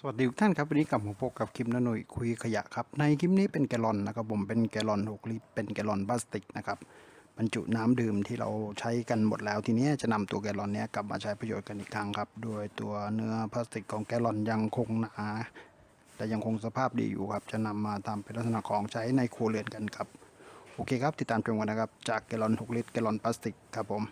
สวัสดีทุกท่านครับวันนี้กลับมาพบกับคลิปน้าหนุ่ยคุยขยะครับในคลิปนี้เป็นแกลลอนนะครับผมเป็นแกลลอน6 ลิตรเป็นแกลลอนพลาสติกนะครับบรรจุน้ำดื่มที่เราใช้กันหมดแล้วทีนี้จะนำตัวแกลลอนนี้กลับมาใช้ประโยชน์กันอีกครั้งครับโดยตัวเนื้อพลาสติกของแกลลอนยังคงหนาแต่ยังคงสภาพดีอยู่ครับจะนำมาทำเป็นลักษณะของใช้ในครัวเรือนกันครับโอเคครับติดตามชมกันนะครับจากแกลลอน6 ลิตรแกลลอนพลาสติกครับผม